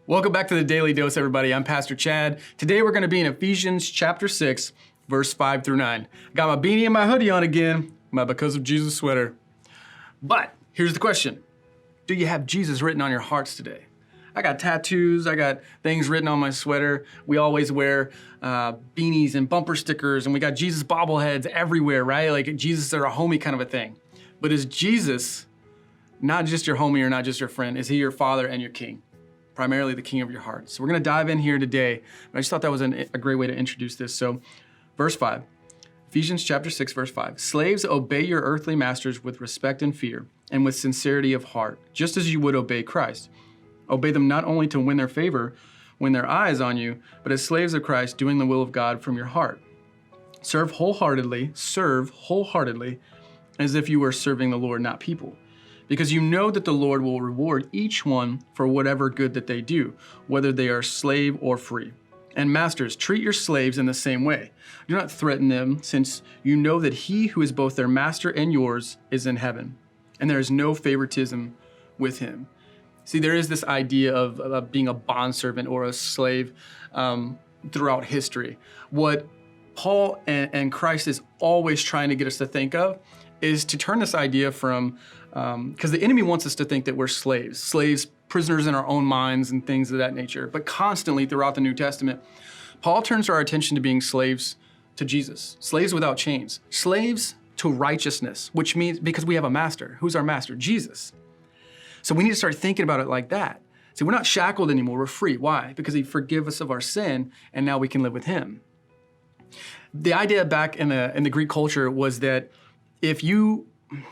Welcome back to the Daily Dose, everybody. I'm Pastor Chad. Today we're going to be in Ephesians chapter 6, verse 5 through 9. Got my beanie and my hoodie on again, my Because of Jesus sweater. But here's the question. Do you have Jesus written on your hearts today? I got tattoos, I got things written on my sweater. We always wear beanies and bumper stickers, and we got Jesus bobbleheads everywhere, right? Like Jesus is our homie kind of a thing. But is Jesus not just your homie or not just your friend? Is he your father and your king? Primarily the king of your heart. So we're gonna dive in here today. I just thought that was a great way to introduce this. So verse 5, Ephesians chapter 6, verse 5. Slaves, obey your earthly masters with respect and fear and with sincerity of heart, just as you would obey Christ. Obey them not only to win their favor when their eye is on you, but as slaves of Christ, doing the will of God from your heart. Serve wholeheartedly as if you were serving the Lord, not people. Because you know that the Lord will reward each one for whatever good that they do, whether they are slave or free. And masters, treat your slaves in the same way. Do not threaten them, since you know that he who is both their master and yours is in heaven, and there is no favoritism with him. See, there is this idea of being a bondservant or a slave throughout history. What Paul and Christ is always trying to get us to think of is to turn this idea from, because the enemy wants us to think that we're slaves, prisoners in our own minds and things of that nature. But constantly throughout the New Testament, Paul turns our attention to being slaves to Jesus, slaves without chains, slaves to righteousness, which means because we have a master. Who's our master? Jesus. So we need to start thinking about it like that. See, we're not shackled anymore, we're free. Why? Because he forgave us of our sin, and now we can live with him. The idea back in the Greek culture was that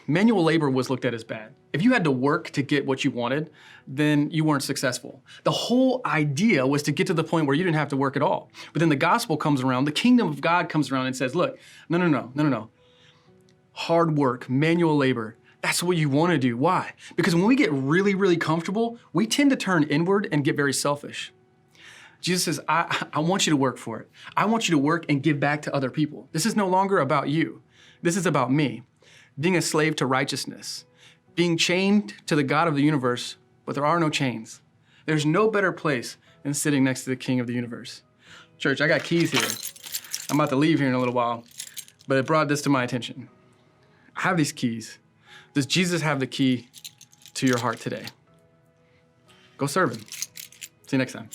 manual labor was looked at as bad. If you had to work to get what you wanted, then you weren't successful. The whole idea was to get to the point where you didn't have to work at all. But then the gospel comes around, the kingdom of God comes around and says, look, no. Hard work, manual labor, that's what you want to do. Why? Because when we get really, really comfortable, we tend to turn inward and get very selfish. Jesus says, I want you to work for it. I want you to work and give back to other people. This is no longer about you. This is about me. Being a slave to righteousness, being chained to the God of the universe, but there are no chains. There's no better place than sitting next to the King of the universe. Church, I got keys here. I'm about to leave here in a little while, but it brought this to my attention. I have these keys. Does Jesus have the key to your heart today? Go serve him. See you next time.